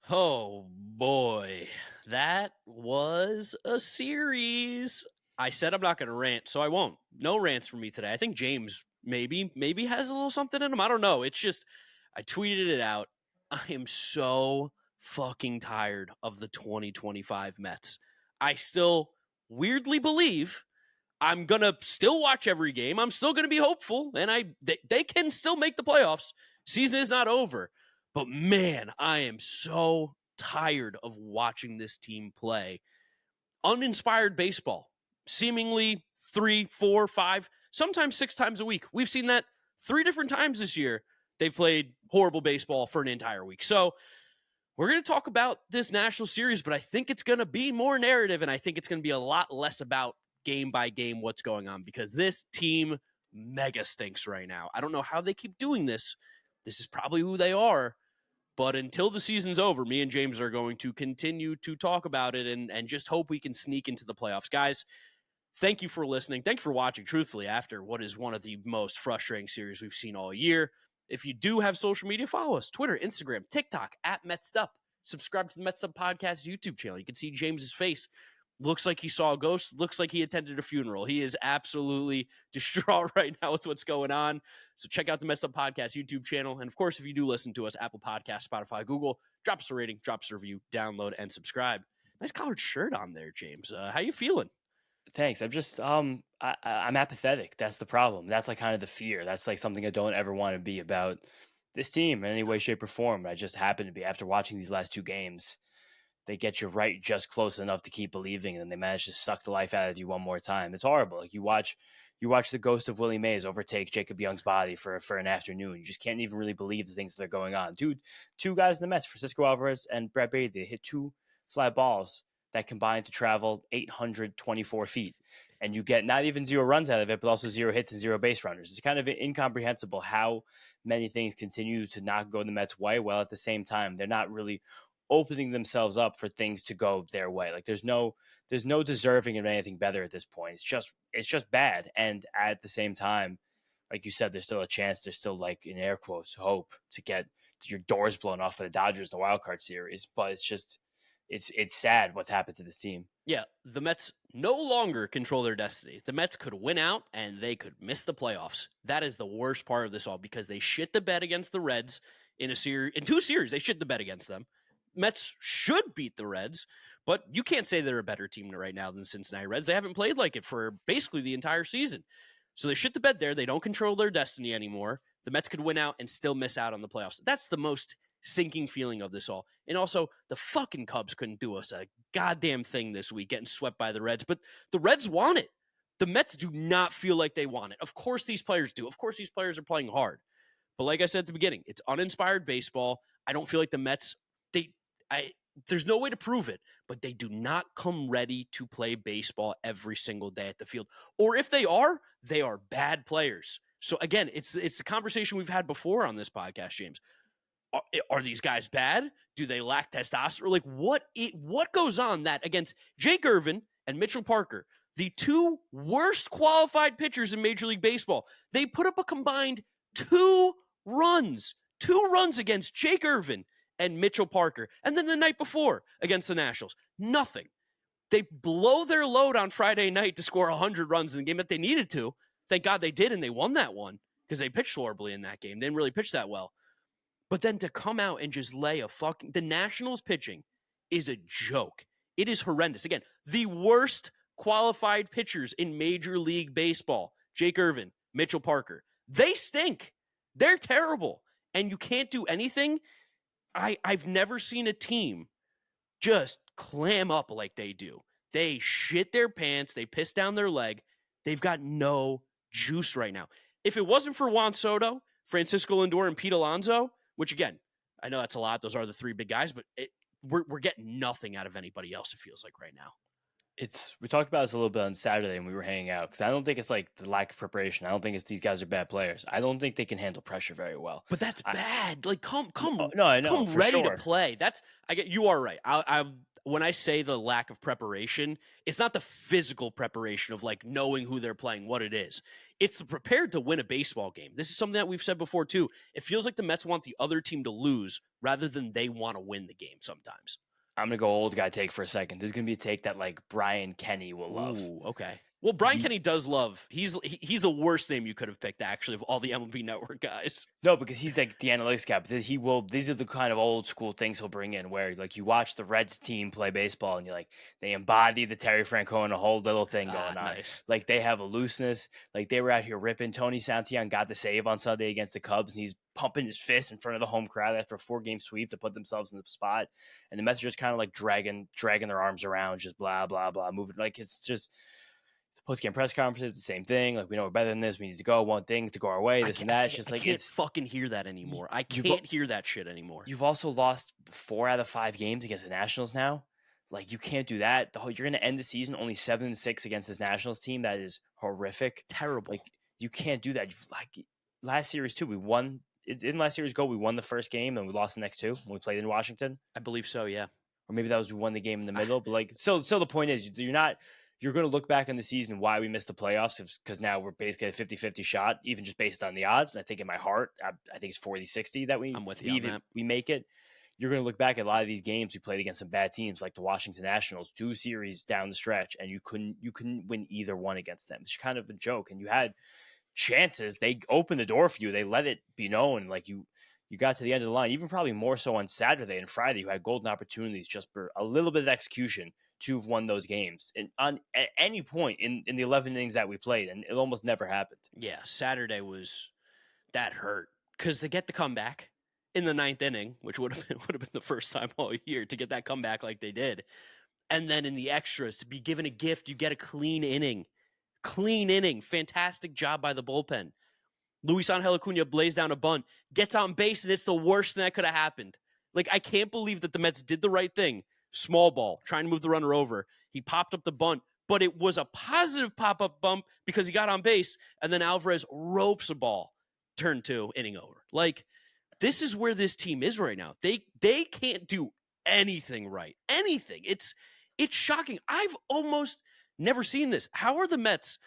Oh boy, that was a series. I said I'm not going to rant, so I won't. No rants for me today. I think James maybe has a little something in him. I don't know. It's just I tweeted it out. I am so fucking tired of the 2025 Mets. I still weirdly believe I'm going to still watch every game. I'm still going to be hopeful, and they can still make the playoffs. Season is not over. But man, I am so tired of watching this team play uninspired baseball, seemingly 3, 4, 5, sometimes 6 times a week. We've seen that 3 different times this year. They've played horrible baseball for an entire week. So we're going to talk about this national series, but I think it's going to be more narrative, and I think it's going to be a lot less about game by game what's going on, because this team mega stinks right now. I don't know how they keep doing this. This is probably who they are. But until the season's over, me and James are going to continue to talk about it and just hope we can sneak into the playoffs. Guys, thank you for listening. Thank you for watching, truthfully, after what is one of the most frustrating series we've seen all year. If you do have social media, follow us, Twitter, Instagram, TikTok, at Mets'd. Subscribe to the Mets'd Podcast YouTube channel. You can see James's face. Looks like he saw a ghost. Looks like he attended a funeral. He is absolutely distraught right now with what's going on. So check out the Messed Up Podcast YouTube channel. And of course, if you do listen to us, Apple Podcasts, Spotify, Google, drop us a rating, drop us a review, download, and subscribe. Nice collared shirt on there, James. How you feeling? Thanks. I'm just I'm apathetic. That's the problem. That's like kind of the fear. That's like something I don't ever want to be about this team in any way, shape, or form. I just happen to be after watching these last 2 games. They get you right just close enough to keep believing, and then they manage to suck the life out of you one more time. It's horrible. Like you watch the ghost of Willie Mays overtake Jacob Young's body for an afternoon. You just can't even really believe the things that are going on. Dude, 2 guys in the Mets, Francisco Alvarez and Brad Beatty, they hit 2 fly balls that combined to travel 824 feet. And you get not even 0 runs out of it, but also 0 hits and 0 base runners. It's kind of incomprehensible how many things continue to not go the Mets' way, while at the same time, they're not really opening themselves up for things to go their way. Like there's no deserving of anything better at this point. It's just bad. And at the same time, like you said, there's still a chance. There's still, like, in air quotes, hope to get your doors blown off of the Dodgers in the wild card series. But it's sad what's happened to this team. Yeah, the Mets no longer control their destiny. The Mets could win out and they could miss the playoffs. That is the worst part of this all, because they shit the bed against the Reds in 2 series. They shit the bed against them. Mets should beat the Reds, but you can't say they're a better team right now than the Cincinnati Reds. They haven't played like it for basically the entire season. So they shit the bed there. They don't control their destiny anymore. The Mets could win out and still miss out on the playoffs. That's the most sinking feeling of this all. And also, the fucking Cubs couldn't do us a goddamn thing this week, getting swept by the Reds. But the Reds want it. The Mets do not feel like they want it. Of course these players do. Of course these players are playing hard. But like I said at the beginning, it's uninspired baseball. I don't feel like the Mets, there's no way to prove it, but they do not come ready to play baseball every single day at the field. Or if they are bad players. So again, it's the conversation we've had before on this podcast, James. Are these guys bad? Do they lack testosterone? Like what goes on that against Jake Irvin and Mitchell Parker, the 2 worst qualified pitchers in Major League Baseball, they put up a combined 2 runs against Jake Irvin and Mitchell Parker. And then the night before against the Nationals, nothing. They blow their load on Friday night to score 100 runs in the game that they needed to. Thank God they did, and they won that one because they pitched horribly in that game. They didn't really pitch that well. But then to come out and just lay the Nationals pitching is a joke. It is horrendous. Again, the worst qualified pitchers in Major League Baseball, Jake Irvin, Mitchell Parker, they stink. They're terrible. And you can't do anything. I've never seen a team just clam up like they do. They shit their pants. They piss down their leg. They've got no juice right now. If it wasn't for Juan Soto, Francisco Lindor, and Pete Alonso, which again, I know that's a lot. Those are the 3 big guys, but we're getting nothing out of anybody else, it feels like right now. We talked about this a little bit on Saturday when we were hanging out, because I don't think it's like the lack of preparation. I don't think it's these guys are bad players. I don't think they can handle pressure very well. But that's bad. Like come no, I know, come ready sure to play. You are right. I when I say the lack of preparation, it's not the physical preparation of like knowing who they're playing, what it is. it's prepared to win a baseball game. This is something that we've said before too. It feels like the Mets want the other team to lose rather than they want to win the game sometimes. I'm gonna go old guy take for a second. This is gonna be a take that like Brian Kenny will love. Ooh, okay. Well, Brian Kenny does love. He's the worst name you could have picked actually of all the MLB Network guys. No, because he's like the analytics guy. But he will. These are the kind of old school things he'll bring in, where like you watch the Reds team play baseball, and you're like, they embody the Terry Francona whole little thing going on. Nice. Like they have a looseness. Like they were out here ripping. Tony Santillan got the save on Sunday against the Cubs, and he's pumping his fist in front of the home crowd after a 4-game sweep to put themselves in the spot. And the Mets are just kind of like dragging their arms around, just blah blah blah, moving like it's just. Post-game press conferences, the same thing. Like, we know we're better than this. We need to go. One thing to go our way. This and that. It's just like, I can't fucking hear that anymore. I can't hear that shit anymore. You've also lost 4 out of 5 games against the Nationals now. Like, you can't do that. You're going to end the season only 7-6 against this Nationals team. That is horrific. Terrible. Like, you can't do that. Like, last series, too, we won. Didn't last series go? We won the first game and we lost the next 2 when we played in Washington. I believe so, yeah. Or maybe that was we won the game in the middle. But, like, still the point is, you're going to look back on the season why we missed the playoffs because now we're basically a 50-50 shot, even just based on the odds. And I think in my heart, I think it's 40-60 that I'm with you on that. we make it. You're going to look back at a lot of these games we played against some bad teams like the Washington Nationals, 2 series down the stretch, and you couldn't win either one against them. It's kind of a joke. And you had chances. They opened the door for you. They let it be known. Like you got to the end of the line, even probably more so on Saturday and Friday. You had golden opportunities just for a little bit of execution to have won those games. And at any point in the 11 innings that we played, and it almost never happened. Yeah, Saturday that hurt because to get the comeback in the 9th inning, which would have been the first time all year to get that comeback like they did, and then in the extras to be given a gift, you get a clean inning, fantastic job by the bullpen. Luis Angel Acuna blaze down a bunt, gets on base, and it's the worst thing that could have happened. Like, I can't believe that the Mets did the right thing. Small ball, trying to move the runner over. He popped up the bunt, but it was a positive pop-up bump because he got on base, and then Alvarez ropes a ball, turn 2, inning over. Like, this is where this team is right now. They can't do anything right. Anything. It's shocking. I've almost never seen this. How are the Mets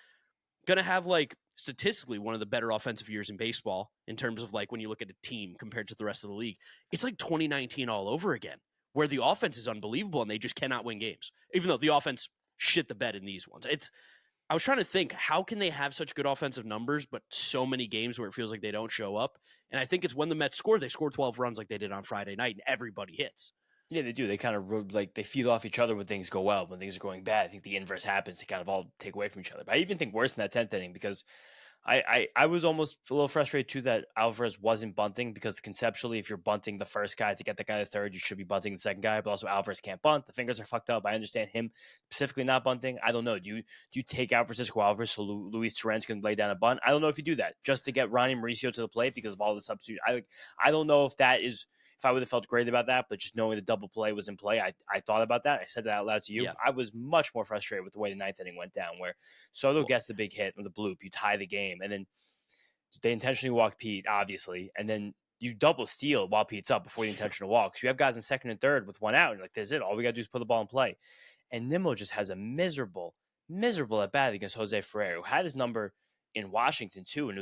going to have, like, statistically one of the better offensive years in baseball in terms of, like, when you look at a team compared to the rest of the league? It's like 2019 all over again, where the offense is unbelievable and they just cannot win games, even though the offense shit the bed in these ones. I was trying to think, how can they have such good offensive numbers, but so many games where it feels like they don't show up? And I think it's when the Mets score, they score 12 runs like they did on Friday night, and everybody hits. Yeah, they do. They kind of like they feed off each other when things go well. When things are going bad, I think the inverse happens. They kind of all take away from each other. But I even think worse in that 10th inning because I was almost a little frustrated too that Alvarez wasn't bunting because conceptually, if you're bunting the first guy to get the guy to third, you should be bunting the second guy. But also Alvarez can't bunt. The fingers are fucked up. I understand him specifically not bunting. I don't know. Do you take out Francisco Alvarez so Luis Torrens can lay down a bunt? I don't know if you do that just to get Ronnie Mauricio to the plate because of all the substitutes. I don't know if that is. If I would have felt great about that, but just knowing the double play was in play, I thought about that. I said that out loud to you. Yeah. I was much more frustrated with the way the 9th inning went down, where Soto gets the big hit with the bloop, you tie the game, and then they intentionally walk Pete, obviously, and then you double steal while Pete's up before the intentional walk. So you have guys in second and third with one out, and like, that's it. All we got to do is put the ball in play. And Nimmo just has a miserable at bat against Jose Ferrer, who had his number in Washington too, and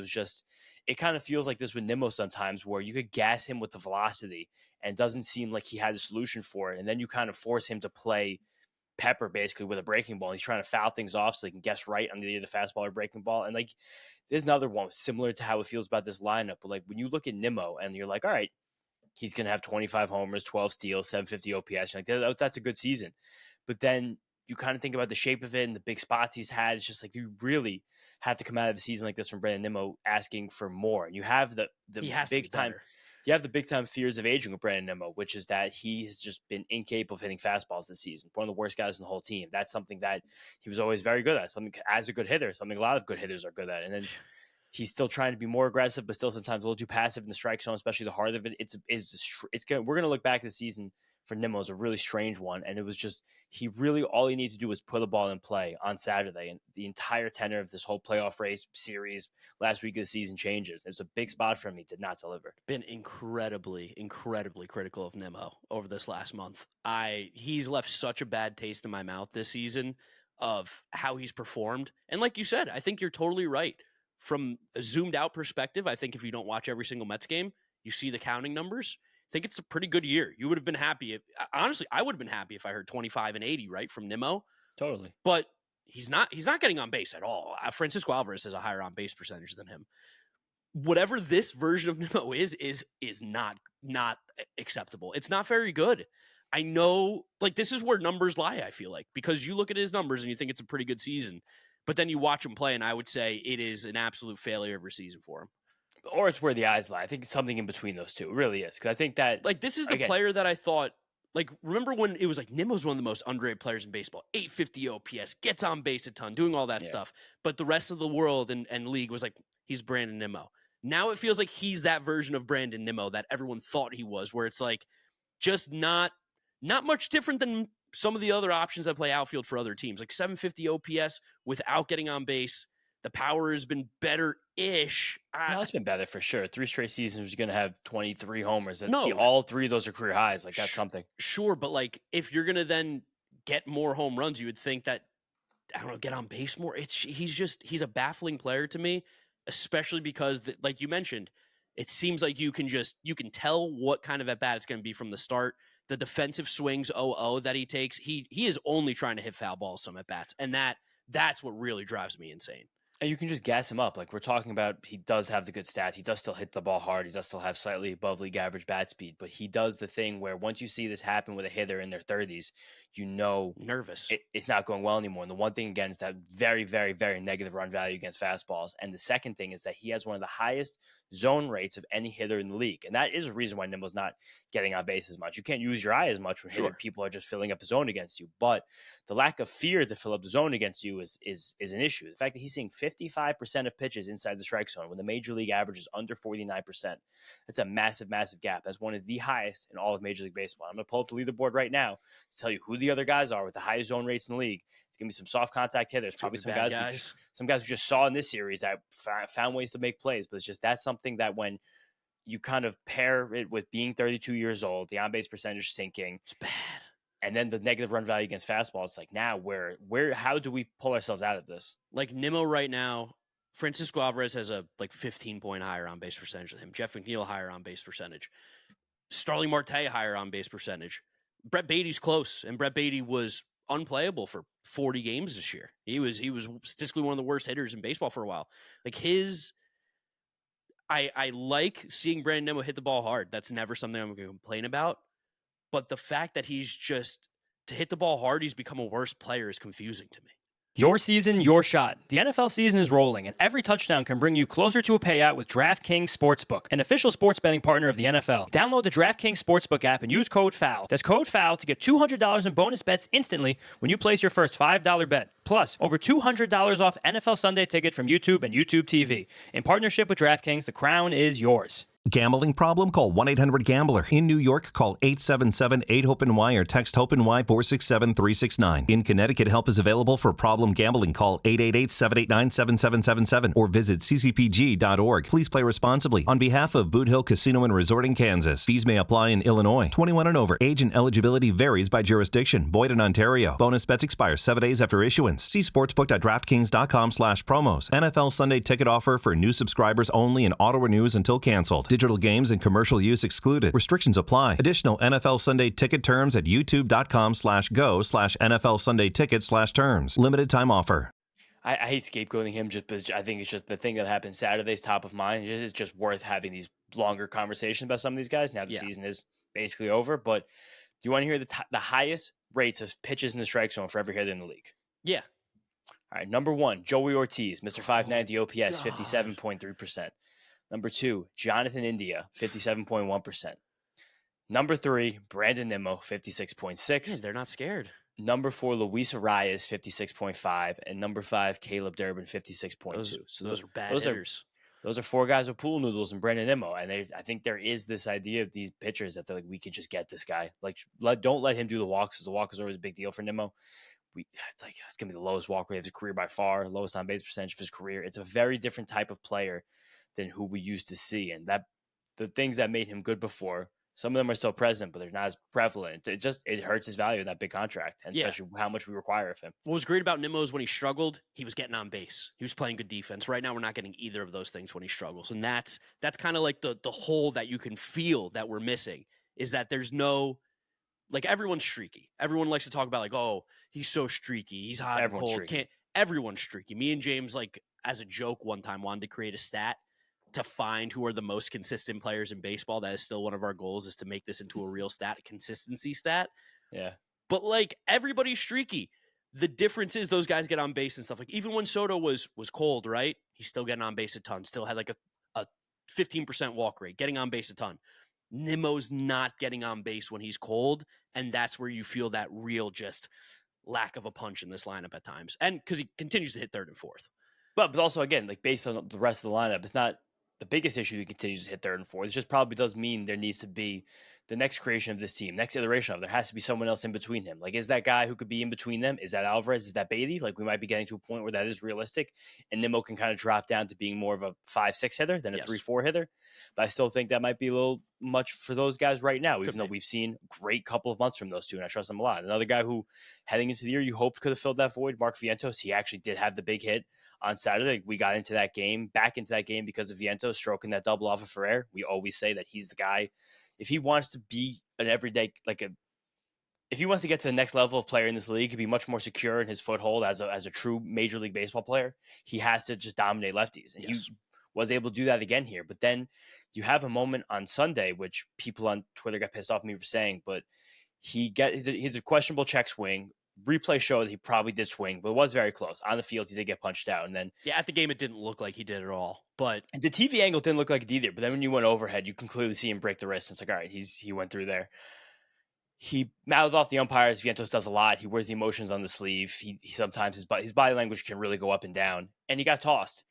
it kind of feels like this with Nimmo sometimes where you could gas him with the velocity and it doesn't seem like he has a solution for it, and then you kind of force him to play Pepper basically with a breaking ball. He's trying to foul things off so he can guess right on either the fastball or breaking ball, and like there's another one similar to how it feels about this lineup, but like when you look at Nimmo and you're like, all right, he's going to have 25 homers, 12 steals, 750 OPS, you're like that's a good season, but then you kind of think about the shape of it and the big spots he's had. It's just like you really have to come out of a season like this from Brandon Nimmo asking for more. And you have the big time. You have the big time fears of aging with Brandon Nimmo, which is that he has just been incapable of hitting fastballs this season. One of the worst guys in the whole team. That's something that he was always very good at. Something as a good hitter, something a lot of good hitters are good at. And then he's still trying to be more aggressive, but still sometimes a little too passive in the strike zone, especially the heart of it. We're going to look back this season for Nimmo is a really strange one. And it was just, all he needed to do was put the ball in play on Saturday. And the entire tenor of this whole playoff race series last week of the season changes. It's a big spot for him. He did not deliver. Been incredibly critical of Nimmo over this last month. He's left such a bad taste in my mouth this season of how he's performed. And like you said, I think you're totally right. from a zoomed out perspective, I think if you don't watch every single Mets game, you see the counting numbers. I think it's a pretty good year. You would have been happy. Honestly, I would have been happy if I heard 25 and 80, right, from Nimmo. Totally. But he's not getting on base at all. Francisco Alvarez has a higher on base percentage than him. Whatever this version of Nimmo is not acceptable. It's not very good. I know, like, this is where numbers lie, I feel like, because you look at his numbers and you think it's a pretty good season, but then you watch him play, and I would say it is an absolute failure of a season for him. Or it's where the eyes lie. I think it's something in between those two. It really is. Because I think that, like, this is the player that I thought, like, remember when it was like Nimmo's one of the most underrated players in baseball, 850 OPS, gets on base a ton, doing all that stuff. But the rest of the world and league was like, he's Brandon Nimmo. Now it feels like he's that version of Brandon Nimmo that everyone thought he was, where it's like just not much different than some of the other options that play outfield for other teams. Like 750 OPS without getting on base. The power has been better-ish. No, it's been better for sure. 3 straight seasons, you're going to have 23 homers. No. All 3 of those are career highs. Like, that's something. Sure, but, like, if you're going to then get more home runs, you would think that, I don't know, get on base more. He's a baffling player to me, especially because, like you mentioned, it seems like you can tell what kind of at-bat it's going to be from the start. The defensive swings, that he takes, he is only trying to hit foul balls some at-bats, and that's what really drives me insane. And you can just gas him up. Like we're talking about, he does have the good stats. He does still hit the ball hard. He does still have slightly above league average bat speed. But he does the thing where once you see this happen with a hitter in their 30s, you know nervous. It's not going well anymore. And the one thing, again, is that very, very, very negative run value against fastballs. And the second thing is that he has one of the highest zone rates of any hitter in the league. And that is a reason why Nimmo's not getting on base as much. You can't use your eye as much when people are just filling up the zone against you. But the lack of fear to fill up the zone against you is an issue. The fact that he's seeing 55% of pitches inside the strike zone when the major league average is under 49%. That's a massive, massive gap. That's one of the highest in all of Major League Baseball. I'm going to pull up the leaderboard right now to tell you who the other guys are with the highest zone rates in the league. It's going to be some soft contact hitters, probably some guys we just saw in this series that found ways to make plays. But it's just, that's something that when you kind of pair it with being 32 years old, the on-base percentage sinking, it's bad. And then the negative run value against fastball, it's like, now how do we pull ourselves out of this? Like Nimmo right now, Francisco Alvarez has a 15-point higher on base percentage than him. Jeff McNeil higher on base percentage. Starling Marte higher on base percentage. Brett Beatty's close, and Brett Beatty was unplayable for 40 games this year. He was statistically one of the worst hitters in baseball for a while. Like I like seeing Brandon Nimmo hit the ball hard. That's never something I'm going to complain about. But the fact that he's just, to hit the ball hard, he's become a worse player is confusing to me. Your season, your shot. The NFL season is rolling, and every touchdown can bring you closer to a payout with DraftKings Sportsbook, an official sports betting partner of the NFL. Download the DraftKings Sportsbook app and use code FOUL. That's code FOUL to get $200 in bonus bets instantly when you place your first $5 bet. Plus, over $200 off NFL Sunday Ticket from YouTube and YouTube TV. In partnership with DraftKings, the crown is yours. Gambling problem? Call 1-800-GAMBLER. In New York, call 877-8-HOPE-NY or text HOPE-NY 467-369. In Connecticut, help is available for problem gambling. Call 888-789-7777 or visit ccpg.org. Please play responsibly. On behalf of Boot Hill Casino and Resort in Kansas, fees may apply in Illinois. 21 and over. Age and eligibility varies by jurisdiction. Void in Ontario. Bonus bets expire 7 days after issuance. See sportsbook.draftkings.com/promos. NFL Sunday Ticket offer for new subscribers only and auto renews until canceled. Digital games and commercial use excluded. Restrictions apply. Additional NFL Sunday Ticket terms at youtube.com/go/NFL Sunday Ticket/terms. Limited time offer. I hate scapegoating him, but I think it's just the thing that happened Saturday's top of mind. It is just worth having these longer conversations about some of these guys. Now the season is basically over, but do you want to hear the highest rates of pitches in the strike zone for every hitter in the league? Yeah. All right, number 1, Joey Ortiz, Mr. 590 OPS, 57.3%. Number 2, Jonathan India, 57.1%. Number 3, Brandon Nimmo, 56.6. Yeah, they're not scared. Number 4, Luis Arias, 56.5. And number 5, Caleb Durbin, 56.2. So those are bad hitters. Those are 4 guys with pool noodles and Brandon Nimmo. And I think there is this idea of these pitchers that they're like, we can just get this guy. Like, don't let him do the walks, because the walk is always a big deal for Nimmo. It's going to be the lowest walk rate of his career by far, lowest on base percentage of his career. It's a very different type of player than who we used to see. And that the things that made him good before Some of them are still present, but they're not as prevalent. It hurts his value in that big contract, and Yeah. especially how much we require of him. What was great about Nimmo is when he struggled, he was getting on base. He was playing good defense. Right now, we're not getting either of those things when he struggles. And that's kind of like the hole that you can feel that we're missing, is that there's no, like, everyone's streaky. Everyone likes to talk about, like, oh, he's so streaky. He's hot and cold. Everyone's streaky. Me and James, like, as a joke one time, wanted to create a stat to find who are the most consistent players in baseball. That is still one of our goals, is to make this into a real stat, a consistency stat. Yeah. But, like, everybody's streaky. The difference is those guys get on base and stuff. Like, even when Soto was cold, right? He's still getting on base a ton. Still had like a 15% walk rate, getting on base a ton. Nimmo's not getting on base when he's cold, and that's where you feel that real just lack of a punch in this lineup at times. And because he continues to hit third and fourth. But also, again, like, based on the rest of the lineup, it's not the biggest issue. He continues to hit third and fourth. It just probably does mean there needs to be the next creation of this team, next iteration of it. There has to be someone else in between him. Like, is that guy who could be in between them? Is that Alvarez? Is that Beatty? Like, we might be getting to a point where that is realistic, and Nimmo can kind of drop down to being more of a 5-6 hitter than a 3-4 hitter. But I still think that might be a little much for those guys right now, even though we've seen a great couple of months from those two, and I trust them a lot. Another guy who, heading into the year, you hoped could have filled that void, Mark Vientos. He actually did have the big hit on Saturday. We got back into that game because of Vientos stroking that double off of Ferrer. We always say that he's the guy. If he wants to be an everyday, if he wants to get to the next level of player in this league, to be much more secure in his foothold as a true Major League Baseball player, he has to just dominate lefties. And he was able to do that again here. But then you have a moment on Sunday, which people on Twitter got pissed off at me for saying, but he's a questionable check swing. Replay showed that he probably did swing, but it was very close. On the field, he did get punched out. And then at the game, it didn't look like he did at all. But the TV angle didn't look like it either. But then when you went overhead, you can clearly see him break the wrist. And it's like, all right, he went through there. He mouthed off the umpires. Vientos does a lot. He wears the emotions on the sleeve. He sometimes his body language can really go up and down. And he got tossed.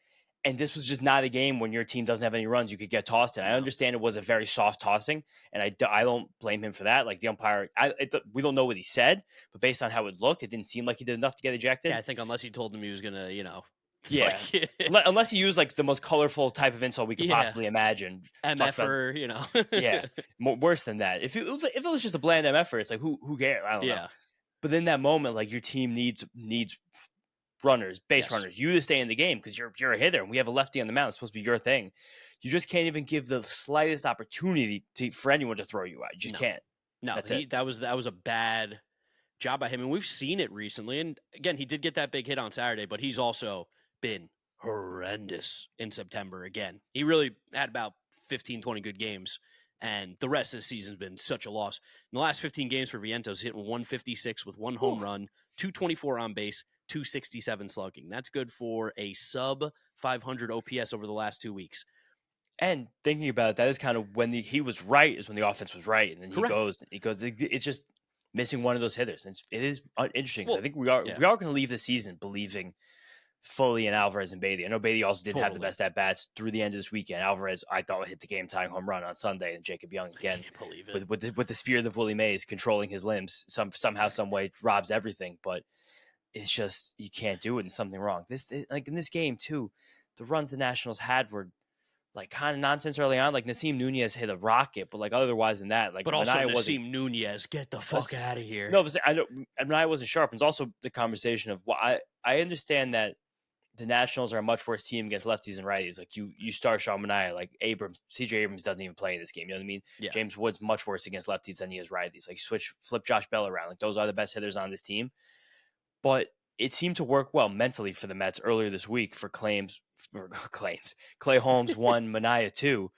And this was just not a game when your team doesn't have any runs, you could get tossed in. I understand it was a very soft tossing, and I don't blame him for that. Like, the umpire, we don't know what he said, but based on how it looked, it didn't seem like he did enough to get ejected. Yeah, I think unless he told him he was going to, Yeah. Unless he used, like, the most colorful type of insult we could possibly imagine. MFer, Yeah. Worse than that. If it was just a bland MFer, it's like, who cares? I don't know. But in that moment, like, your team needs runners, base runners, you to stay in the game because you're a hitter and we have a lefty on the mound. It's supposed to be your thing. You just can't even give the slightest opportunity for anyone to throw you out. You just can't. No, that was a bad job by him, and we've seen it recently. And again, he did get that big hit on Saturday, but he's also been horrendous in September. Again, he really had about 15, 20 good games, and the rest of the season's been such a loss. In the last 15 games for Vientos, hitting 156 with one home run, 224 on base, 267 slugging. That's good for a sub 500 OPS over the last 2 weeks. And thinking about it, that is kind of when he was right, is when the offense was right. And then he goes, it's just missing one of those hitters. And it is interesting. So I think we are going to leave the season believing fully in Alvarez and Beatty. I know Beatty also didn't have the best at-bats through the end of this weekend. Alvarez, I thought, hit the game-tying home run on Sunday, and Jacob Young, again, with the spirit of Willie Mays controlling his limbs, somehow, some way, robs everything. But it's just, you can't do it, and something wrong. Like in this game, too, the runs the Nationals had were like kind of nonsense early on. Like, Nasim Nunez hit a rocket, but like otherwise than that, like, but also Nasim Nunez, get the fuck out of here. No, but I know Manaea wasn't sharp. And it's also the conversation of, well, I understand that the Nationals are a much worse team against lefties and righties. Like, you start Sean Manaea, like CJ Abrams doesn't even play in this game. You know what I mean? Yeah. James Wood's much worse against lefties than he is righties. Like, flip Josh Bell around. Like, those are the best hitters on this team. But it seemed to work well mentally for the Mets earlier this week for Clay Holmes 1, Manaea 2.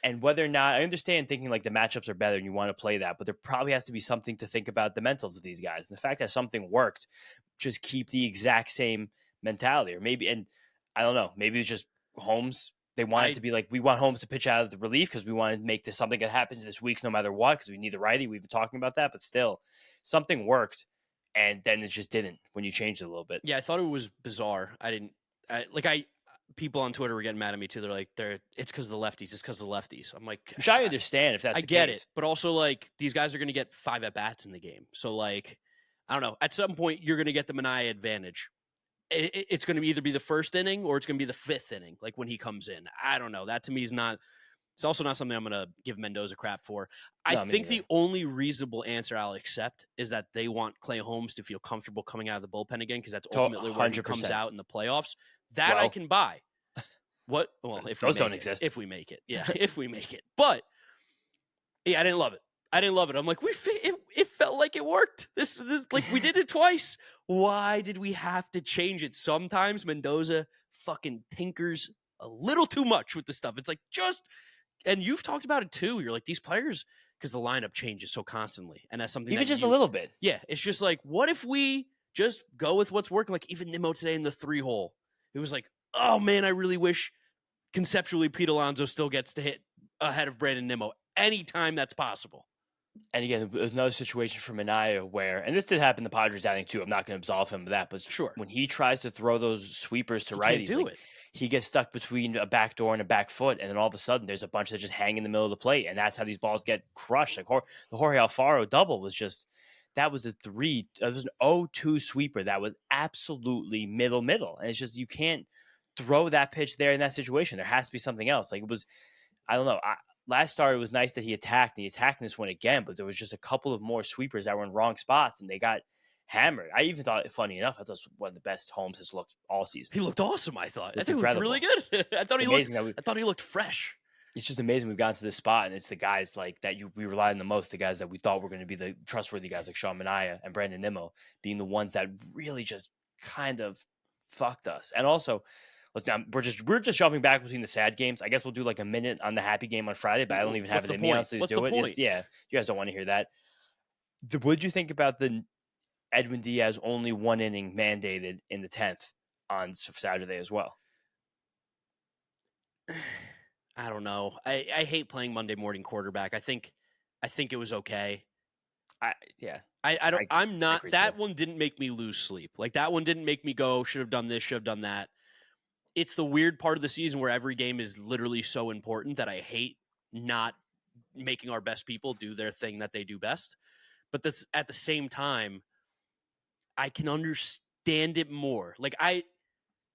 And whether or not, I understand thinking like the matchups are better and you want to play that, but there probably has to be something to think about the mentals of these guys. And the fact that something worked, just keep the exact same mentality. Or maybe, and I don't know, maybe it's just Holmes. They want it to be like, we want Holmes to pitch out of the relief because we want to make this something that happens this week no matter what, because we need the righty. We've been talking about that, but still, something worked. And then it just didn't when you changed it a little bit. Yeah, I thought it was bizarre. People on Twitter were getting mad at me too. They're like, it's because of the lefties. It's because of the lefties. I'm like, which I understand if that's the case. I get it, but also like these guys are going to get 5 at bats in the game. So like, I don't know. At some point, you're going to get the Manaea advantage. It's going to either be the first inning or it's going to be the 5th inning, like when he comes in. I don't know. That to me is not It's also not something I'm going to give Mendoza crap for. I No, me think the neither. only reasonable answer I'll accept is that they want Clay Holmes to feel comfortable coming out of the bullpen again, because that's ultimately where he comes 100%. out in the playoffs. That I Well, can buy. What? Well, if we those make don't it. exist. If we make it. Yeah, if we make it. But, yeah, I didn't love it. I'm like, it felt like it worked. This like, we did it twice. Why did we have to change it? Sometimes Mendoza fucking tinkers a little too much with the stuff. It's like, and you've talked about it too. You're like, these players, because the lineup changes so constantly. And that's something even that just a little bit. Yeah, it's just like, what if we just go with what's working? Like, even Nimmo today in the 3-hole, it was like, oh man, I really wish conceptually Pete Alonso still gets to hit ahead of Brandon Nimmo anytime that's possible. And again, there's another situation for Manaea where, and this did happen in the Padres outing too. I'm not going to absolve him of that, but Sure, when he tries to throw those sweepers to he righties, can't do like, it. he gets stuck between a back door and a back foot, and then all of a sudden there's a bunch that just hang in the middle of the plate, and that's how these balls get crushed. Like the Jorge Alfaro double was just, that was a 3. It was an 0-2 sweeper that was absolutely middle, and it's just, you can't throw that pitch there in that situation. There has to be something else. Like, it was, I don't know. Last start, it was nice that he attacked, and he attacked in this one again, but there was just a couple of more sweepers that were in wrong spots, and they got hammered. I even thought, funny enough, I thought it was one of the best Holmes has looked all season. He looked awesome, I thought. I Looked think he looked incredible. really good. I thought he looked fresh. It's just amazing we've gotten to this spot, and it's the guys like that we relied on the most, the guys that we thought were going to be the trustworthy guys like Sean Manaea and Brandon Nimmo being the ones that really just kind of fucked us. And also, we're just jumping back between the sad games. I guess we'll do like a minute on the happy game on Friday, but I don't even have it in me honestly to do it. Point? Yeah, you guys don't want to hear that. What did you think about the Edwin Díaz only 1 inning mandated in the 10th on Saturday as well? I don't know. I hate playing Monday morning quarterback. I think it was okay. That one didn't make me lose sleep. Like, that one didn't make me go, should have done this, should have done that. It's the weird part of the season where every game is literally so important that I hate not making our best people do their thing that they do best. But that's, at the same time, I can understand it more. Like,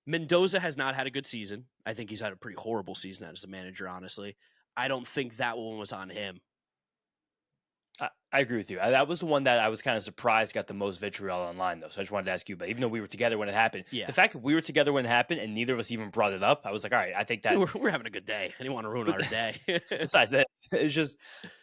Mendoza has not had a good season. I think he's had a pretty horrible season as a manager, honestly. I don't think that one was on him. I agree with you. That was the one that I was kind of surprised got the most vitriol online, though. So I just wanted to ask you about, even though we were together when it happened. Yeah. The fact that we were together when it happened and neither of us even brought it up, I was like, all right, I think that we're having a good day. I didn't want to ruin our day. Besides that, it's just,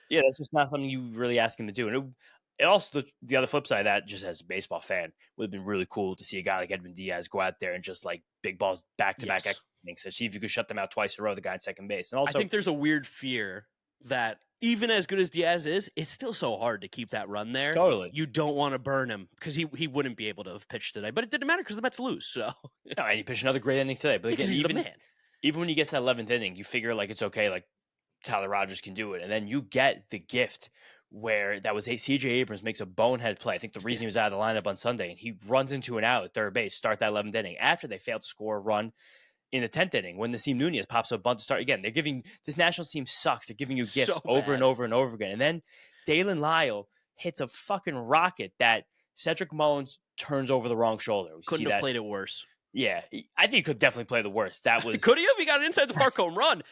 yeah, that's just not something you really ask him to do. And it also, the other flip side of that, just as a baseball fan, would have been really cool to see a guy like Edwin Díaz go out there and just like big balls back-to-back innings. So see if you could shut them out twice in a row, the guy in second base. And also, I think there's a weird fear that even as good as Díaz is, it's still so hard to keep that run there. Totally. You don't want to burn him because he wouldn't be able to have pitched today. But it didn't matter because the Mets lose. So no, and he pitched another great inning today. But again, he's the man. Even when you get to that 11th inning, you figure like it's okay, like Tyler Rogers can do it. And then you get the gift where that was CJ Abrams makes a bonehead play. I think the reason he was out of the lineup on Sunday, and he runs into an out at third base, start that 11th inning after they failed to score a run in the 10th inning when Nasim Nunez pops up a bunt to start again. They're giving, this national team sucks. They're giving you gifts over and over and over again. And then Dalen Lyle hits a fucking rocket that Cedric Mullins turns over the wrong shoulder. Couldn't have played it worse. Yeah, I think he could definitely play the worst. That was could he have? He got an inside the park home run.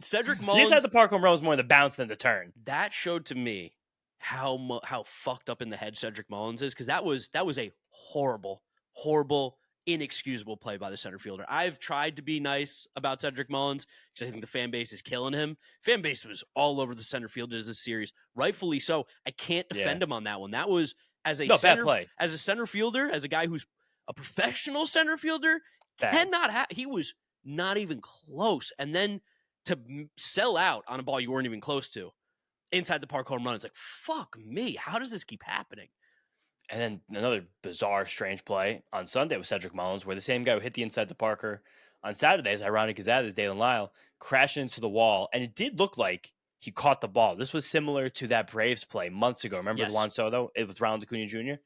Cedric Mullins, the inside the park home run was more the bounce than the turn. That showed to me how fucked up in the head Cedric Mullins is, because that was a horrible, inexcusable play by the center fielder. I've tried to be nice about Cedric Mullins because I think the fan base is killing him. Fan base was all over the center fielder this series, rightfully so. I can't defend him on that one. That was as a center fielder, as a guy who's a professional center fielder, he was not even close. And then to sell out on a ball you weren't even close to inside the park home run, it's like, fuck me. How does this keep happening? And then another bizarre, strange play on Sunday with Cedric Mullins, where the same guy who hit the inside the Parker on Saturday, as ironic as that is, Dalen Lyle, crashed into the wall. And it did look like he caught the ball. This was similar to that Braves play months ago. Remember Juan Soto? It was Ronald Acuna Jr.?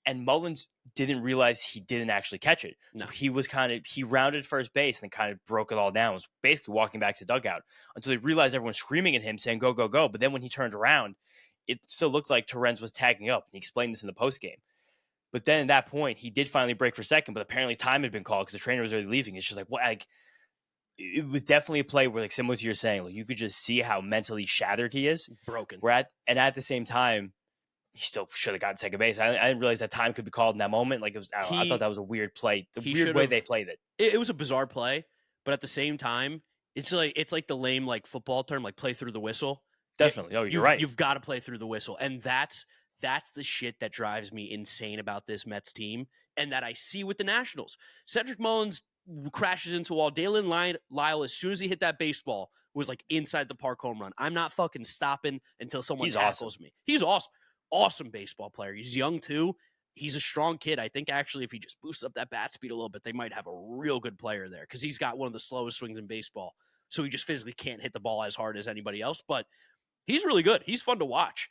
And Mullins didn't realize he didn't actually catch it. No. So he rounded first base and kind of broke it all down. Was basically walking back to the dugout until he realized everyone screaming at him saying, go, go, go. But then when he turned around, it still looked like Torrens was tagging up. And he explained this in the postgame. But then at that point, he did finally break for second, but apparently time had been called because the trainer was already leaving. It's just like, what? Like, it was definitely a play where, like, similar to you're saying, like, you could just see how mentally shattered he is. Broken. And at the same time, he still should have gotten second base. I didn't realize that time could be called in that moment. Like, I thought that was a weird play. The weird way they played it. It was a bizarre play, but at the same time, it's like the lame like football term, like play through the whistle. Definitely. You're right. You've got to play through the whistle, and that's the shit that drives me insane about this Mets team, and that I see with the Nationals. Cedric Mullins crashes into a wall. Dalen Lyle, as soon as he hit that baseball, was like inside the park home run. I'm not fucking stopping until someone tackles me. He's awesome. Awesome baseball player. He's young too. He's a strong kid. I think actually if he just boosts up that bat speed a little bit, they might have a real good player there because he's got one of the slowest swings in baseball. So he just physically can't hit the ball as hard as anybody else, but he's really good. He's fun to watch.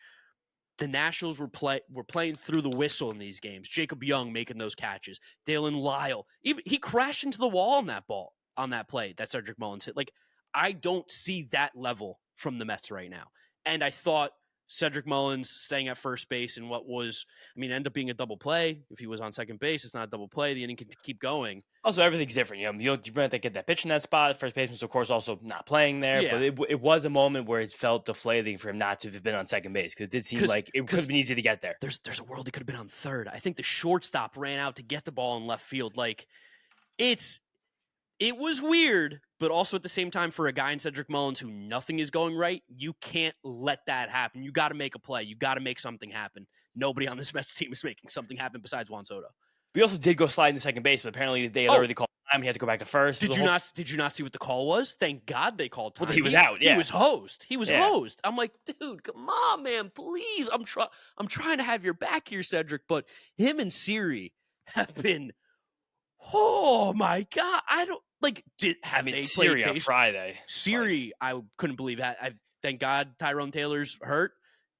The Nationals were playing through the whistle in these games. Jacob Young making those catches. Dalen Lyle. He crashed into the wall on that play that Cedric Mullins hit. Like, I don't see that level from the Mets right now. And I thought Cedric Mullins staying at first base in what was, ended up being a double play. If he was on second base, it's not a double play. The inning can keep going. Also, everything's different. You might get that pitch in that spot. First baseman's, of course, also not playing there. Yeah. But it was a moment where it felt deflating for him not to have been on second base because it did seem like it could have been easy to get there. There's a world he could have been on third. I think the shortstop ran out to get the ball in left field. Like, it was weird, but also at the same time, for a guy in Cedric Mullins who nothing is going right, you can't let that happen. You got to make a play. You got to make something happen. Nobody on this Mets team is making something happen besides Juan Soto. We also did go slide in second base, but apparently they had already called time. He had to go back to first. Did you not see what the call was? Thank God they called time. Well, he was out. Yeah. He was hosed. Hosed. I'm like, dude, come on, man, please. I'm trying to have your back here, Cedric. But him and Siri have been, oh my God, I don't like. They Siri on Friday? Siri, I couldn't believe that. Thank God Tyrone Taylor's hurt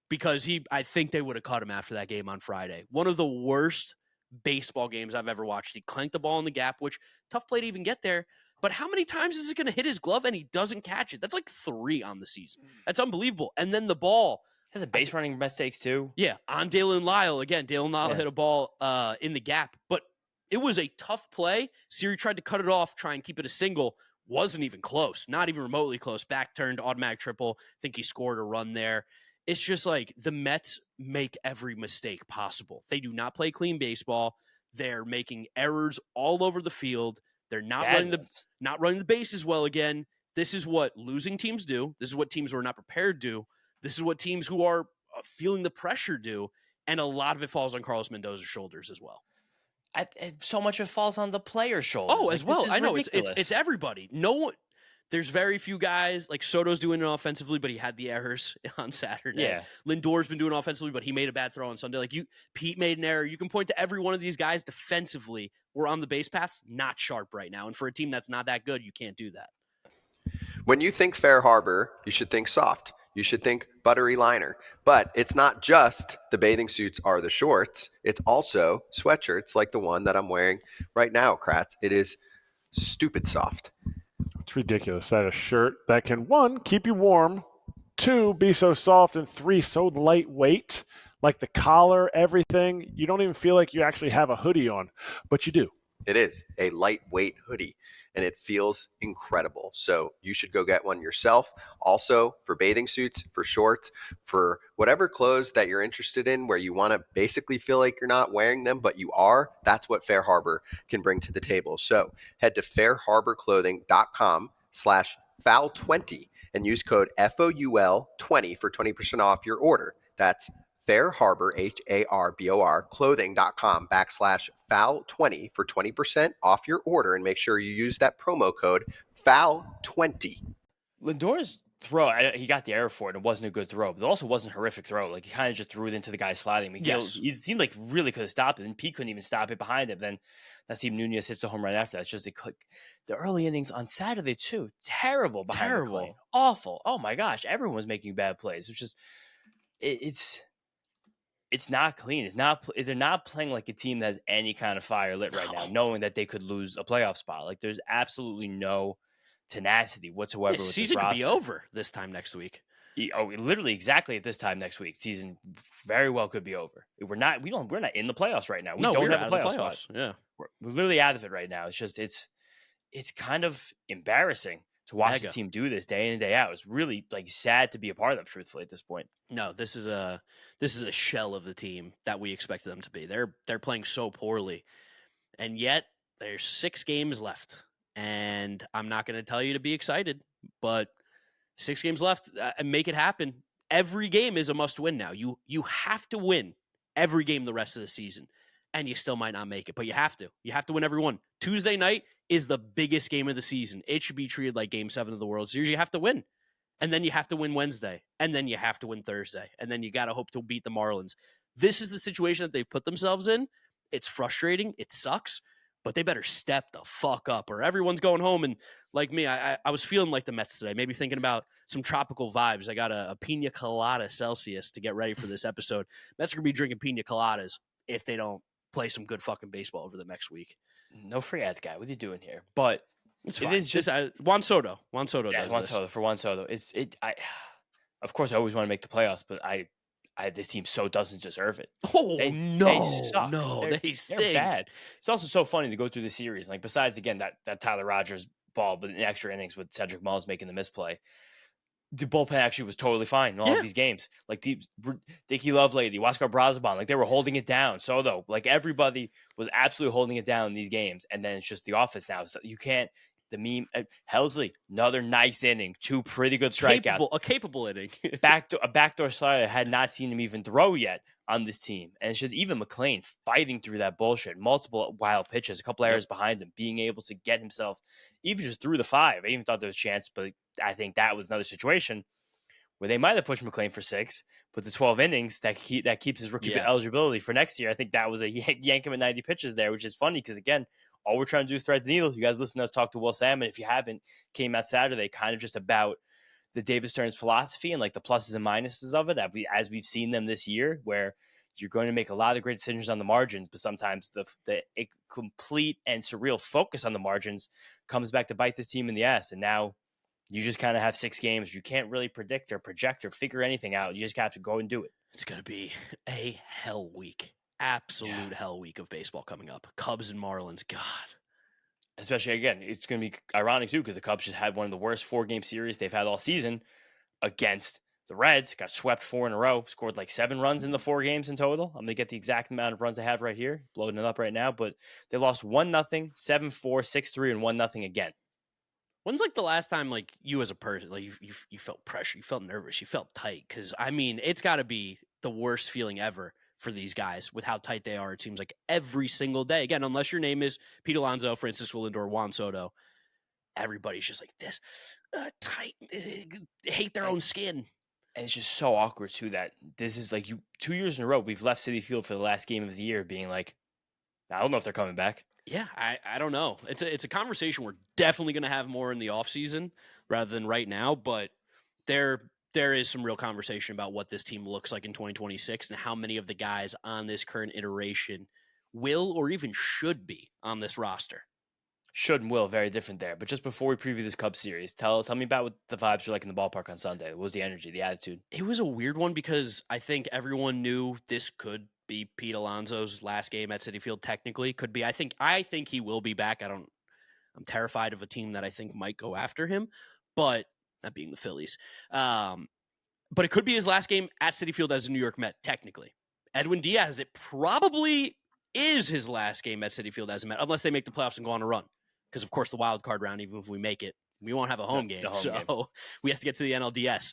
because I think they would have cut him after that game on Friday. One of the worst baseball games I've ever watched. He clanked the ball in the gap, which tough play to even get there. But how many times is it going to hit his glove and he doesn't catch it? That's like 3 on the season. That's unbelievable. And then the ball has a base running mistakes too. Yeah, on Dalen Lyle again. Dalen Lyle hit a ball in the gap, but it was a tough play. Siri tried to cut it off, try and keep it a single. Wasn't even close. Not even remotely close. Back turned, automatic triple. I think he scored a run there. It's just like the Mets make every mistake possible. They do not play clean baseball. They're making errors all over the field. They're not running the bases well again. This is what losing teams do. This is what teams who are not prepared do. This is what teams who are feeling the pressure do. And a lot of it falls on Carlos Mendoza's shoulders as well. So much of it falls on the player's shoulders. Oh, as well. I know it's everybody. No one. There's very few guys like Soto's doing it offensively, but he had the errors on Saturday. Yeah. Lindor's been doing it offensively, but he made a bad throw on Sunday. Pete made an error. You can point to every one of these guys defensively. We're on the base paths, not sharp right now. And for a team that's not that good, you can't do that. When you think Fair Harbor, you should think soft. You should think buttery liner. But it's not just the bathing suits or the shorts. It's also sweatshirts like the one that I'm wearing right now, Kratz. It is stupid soft. It's ridiculous that a shirt that can, 1, keep you warm, 2, be so soft, and 3, so lightweight, like the collar, everything. You don't even feel like you actually have a hoodie on, but you do. It is a lightweight hoodie, and it feels incredible. So you should go get one yourself. Also, for bathing suits, for shorts, for whatever clothes that you're interested in where you want to basically feel like you're not wearing them, but you are, that's what Fair Harbor can bring to the table. So head to fairharborclothing.com/foul20 and use code FOUL20 for 20% off your order. That's Fair Harbor, HARBOR, clothing.com/foul20 for 20% off your order, and make sure you use that promo code FOUL20. Lindor's throw, he got the error for it. It wasn't a good throw, but it also wasn't a horrific throw. Like, he kind of just threw it into the guy sliding. He seemed like really could have stopped it, and Pete couldn't even stop it behind him. Then Nasim Nunez hits the home run after that. It's just the early innings on Saturday, too. Terrible behind the plate. Awful. Oh, my gosh. Everyone was making bad plays. It's just, it's not clean. They're not playing like a team that has any kind of fire lit right now, knowing that they could lose a playoff spot. Like, there's absolutely no tenacity whatsoever. The season could be over this time next week. Literally exactly at this time next week. Season very well could be over. We're not in the playoffs right now. We don't have a playoff spot. Yeah. We're literally out of it right now. It's just, it's it's kind of embarrassing to watch Mega. this team do this day in and day out. It's really like sad to be a part of, truthfully, at this point. No, this is a shell of the team that we expected them to be. They're playing so poorly, and yet there's 6 games left, and I'm not going to tell you to be excited, but 6 games left, and make it happen. Every game is a must win now. You have to win every game the rest of the season, and you still might not make it, but you have to. You have to win every one. Tuesday night is the biggest game of the season. It should be treated like Game 7 of the World Series. You have to win. And then you have to win Wednesday. And then you have to win Thursday. And then you got to hope to beat the Marlins. This is the situation that they've put themselves in. It's frustrating. It sucks. But they better step the fuck up or everyone's going home. And like me, I was feeling like the Mets today, maybe thinking about some tropical vibes. I got a pina colada Celsius to get ready for this episode. Mets are going to be drinking pina coladas if they don't play some good fucking baseball over the next week. No free ads, guy. What are you doing here? But It's it fine. is just Juan Soto. Juan Soto yeah, does Juan this. Soto for Juan Soto. Of course, I always want to make the playoffs, but this team so doesn't deserve it. Oh, They suck. They They're stink. bad. It's also so funny to go through the series. Like besides again that Tyler Rogers ball, but in extra innings with Cedric Mullins making the misplay, the bullpen actually was totally fine in all of these games. Like Dickie Lovelady, Huascar Brazaban, like they were holding it down. Soto, like everybody was absolutely holding it down in these games. And then it's just the office now. So you can't. The meme, Helsley, another nice inning, 2 pretty good strikeouts. A capable inning. A backdoor slider. Had not seen him even throw yet on this team. And it's just even McClain fighting through that bullshit. Multiple wild pitches, a couple errors behind him, being able to get himself even just through the 5. I even thought there was a chance, but I think that was another situation where they might have pushed McClain for 6, but the 12 innings that keeps his rookie eligibility for next year. I think that was a yank him at 90 pitches there, which is funny because, again, all we're trying to do is thread the needle. You guys listen to us talk to Will Salmon. If you haven't, came out Saturday, kind of just about the David Stearns philosophy and like the pluses and minuses of it as we've seen them this year, where you're going to make a lot of great decisions on the margins, but sometimes the complete and surreal focus on the margins comes back to bite this team in the ass. And now you just kind of have 6 games. You can't really predict or project or figure anything out. You just have to go and do it. It's going to be a hell week. Absolute hell week of baseball coming up. Cubs and Marlins. God. Especially, again, it's going to be ironic, too, because the Cubs just had one of the worst 4-game series they've had all season against the Reds. Got swept 4 in a row. Scored like 7 runs in the 4 games in total. I'm going to get the exact amount of runs they have right here. Loading it up right now. But they lost 1-0, 7-4, 6-3, and 1-0 again. When's like the last time like you as a person, like you felt pressure, you felt nervous, you felt tight? Because, I mean, it's got to be the worst feeling ever for these guys with how tight they are. It seems like every single day. Again, unless your name is Pete Alonso, Francisco Lindor, Juan Soto, everybody's just like this, tight, hate their own skin. And it's just so awkward, too, that this is like 2 years in a row, we've left Citi Field for the last game of the year being like, I don't know if they're coming back. Yeah, I don't know. It's a conversation we're definitely going to have more in the offseason rather than right now, but there is some real conversation about what this team looks like in 2026 and how many of the guys on this current iteration will or even should be on this roster. Should and will, very different there. But just before we preview this Cubs series, tell me about what the vibes were like in the ballpark on Sunday. What was the energy, the attitude? It was a weird one because I think everyone knew this could be Pete Alonso's last game at Citi Field. Technically, could be. I think he will be back. I'm terrified of a team that I think might go after him, but that being the Phillies. But it could be his last game at Citi Field as a New York Met. Technically, Edwin Díaz, it probably is his last game at Citi Field as a Met, unless they make the playoffs and go on a run. Because of course, the wild card round, even if we make it, we won't have a home game, so we have to get to the NLDS.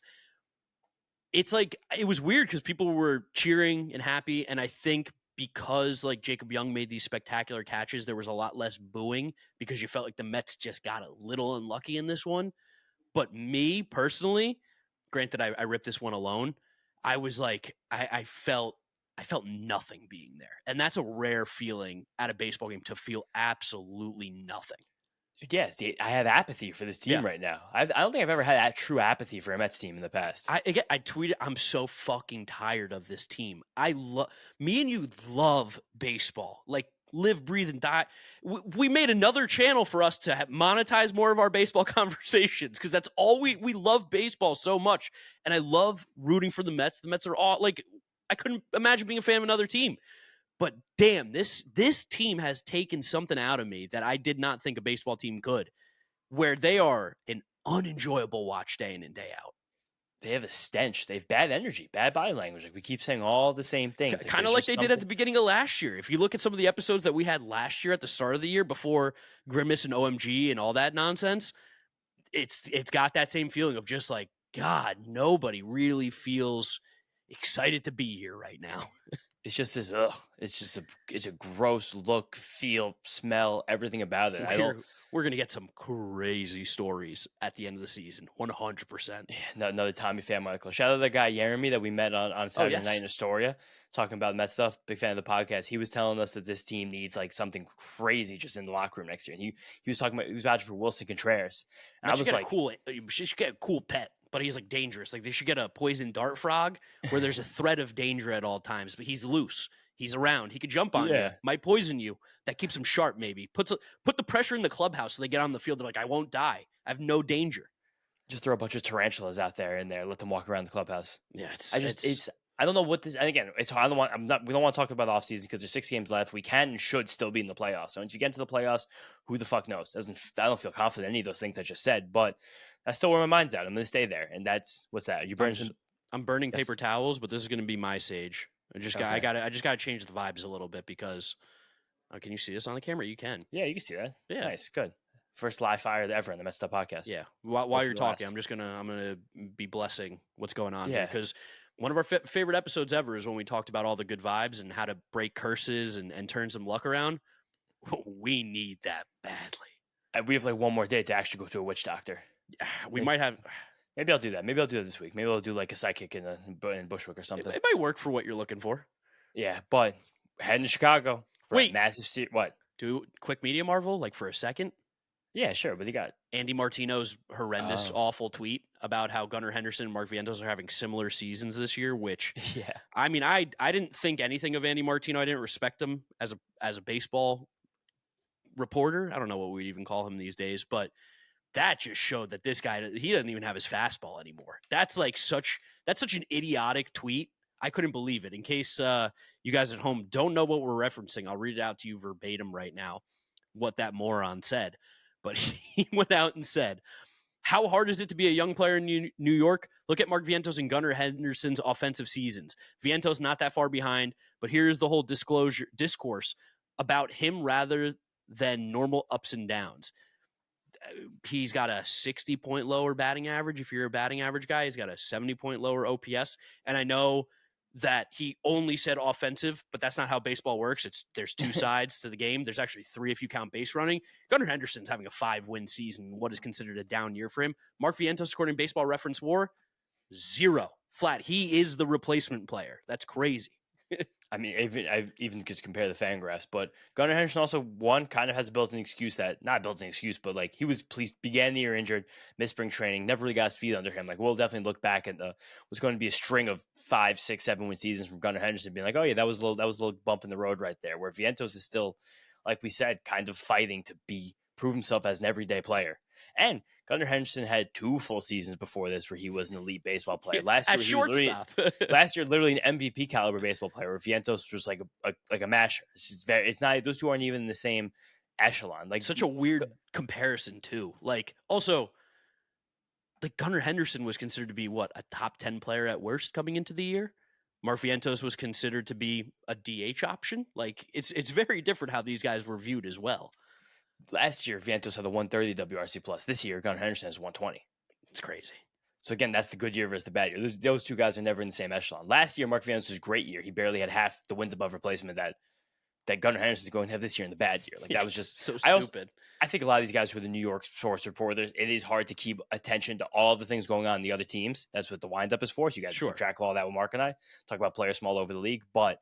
It's like, it was weird because people were cheering and happy. And I think because like Jacob Young made these spectacular catches, there was a lot less booing because you felt like the Mets just got a little unlucky in this one. But me personally, granted, I ripped this one alone. I was like, I felt nothing being there. And that's a rare feeling at a baseball game, to feel absolutely nothing. Yes, I have apathy for this team right now. I don't think I've ever had that true apathy for a Mets team in the past. I tweeted, I'm so fucking tired of this team. Me and you love baseball, like live, breathe, and die. We made another channel for us to monetize more of our baseball conversations because that's all we love baseball so much. And I love rooting for the Mets. The Mets are all like, I couldn't imagine being a fan of another team. But damn, this team has taken something out of me that I did not think a baseball team could. where they are an unenjoyable watch day in and day out. They have a stench. They have bad energy, bad body language. Like we keep saying all the same things. Kind of like they did at the beginning of last year. If you look at some of the episodes that we had last year at the start of the year before Grimace and OMG and all that nonsense, it's got that same feeling of just like, God, nobody really feels excited to be here right now. It's just this. Ugh. It's a gross look, feel, smell, everything about it. We're gonna get some crazy stories at the end of the season. 100%. Another Tommy fan article. Shout out to the guy Jeremy that we met on Saturday night in Astoria, talking about Mets stuff. Big fan of the podcast. He was telling us that this team needs like something crazy just in the locker room next year. And he was talking about, he was vouching for Wilson Contreras. And I was like, she should get a cool pet, but he's like dangerous. Like they should get a poison dart frog where there's a threat of danger at all times, but he's loose. He's around. He could jump on you, might poison you. That keeps him sharp, maybe. Put the pressure in the clubhouse so they get on the field. They're like, I won't die. I have no danger. Just throw a bunch of tarantulas out there in there. Let them walk around the clubhouse. Yeah, I don't know what this. And again, we don't want to talk about offseason because there's 6 games left. We can and should still be in the playoffs. So if you get into the playoffs, who the fuck knows? I don't feel confident in any of those things I just said, but that's still where my mind's at. I'm going to stay there, and that's what's that? You burn some. I'm burning paper towels, but this is going to be my sage. I just got to change the vibes a little bit because can you see this on the camera? You can. Yeah, you can see that. Yeah, nice, good. First live fire ever in the Mets'd podcast. Yeah. While you're talking, I'm gonna be blessing what's going on here because one of our favorite episodes ever is when we talked about all the good vibes and how to break curses and turn some luck around. We need that badly. And we have like one more day to actually go to a witch doctor. We might have. Maybe I'll do that. Maybe I'll do it this week. Maybe I'll do like a psychic in Bushwick or something. It might work for what you're looking for. Yeah, but heading to Chicago. Wait, massive what? Do quick media marvel like for a second. Yeah, sure. But you got Andy Martino's horrendous, awful tweet about how Gunnar Henderson and Mark Vientos are having similar seasons this year. Which, I mean, I didn't think anything of Andy Martino. I didn't respect him as a baseball reporter. I don't know what we'd even call him these days, but that just showed that this guy, he doesn't even have his fastball anymore. That's such an idiotic tweet. I couldn't believe it. In case you guys at home don't know what we're referencing, I'll read it out to you verbatim right now, what that moron said. But he went out and said, how hard is it to be a young player in New York? Look at Mark Vientos and Gunnar Henderson's offensive seasons. Vientos not that far behind, but here's the whole discourse about him rather than normal ups and downs. He's got a 60-point lower batting average. If you're a batting average guy, he's got a 70-point lower OPS. And I know that he only said offensive, but that's not how baseball works. There's 2 sides to the game. There's actually 3 if you count base running. Gunnar Henderson's having a 5-win season, what is considered a down year for him. Mark Vientos, according to Baseball Reference WAR, 0 flat. He is the replacement player. That's crazy. I mean, I even could compare the Fangraphs, but Gunnar Henderson also kind of has a built-in excuse but like he began the year injured, missed spring training, never really got his feet under him. Like we'll definitely look back at what's going to be a string of 5, 6, 7 win seasons from Gunnar Henderson, being like, oh yeah, that was a little bump in the road right there. Where Vientos is still, like we said, kind of fighting to prove himself as an everyday player. And Gunnar Henderson had 2 full seasons before this where he was an elite baseball player. Last year, literally an MVP caliber baseball player. Where Vientos was like a masher. It's not; those 2 aren't even in the same echelon. Like such a weird comparison too. Like also, like Gunnar Henderson was considered to be a top 10 player at worst coming into the year. Mark Vientos was considered to be a DH option. Like it's very different how these guys were viewed as well. Last year, Vientos had a 130 WRC plus. This year, Gunnar Henderson has 120. It's crazy. So again, that's the good year versus the bad year. Those 2 guys are never in the same echelon. Last year, Mark Vientos was a great year. He barely had half the wins above replacement that Gunnar Henderson is going to have this year in the bad year. Like that was just so stupid. I think a lot of these guys who are the New York sports reporters, it is hard to keep attention to all the things going on in the other teams. That's what the windup is for. So you guys keep track of all that with Mark and I. Talk about players from all over the league, but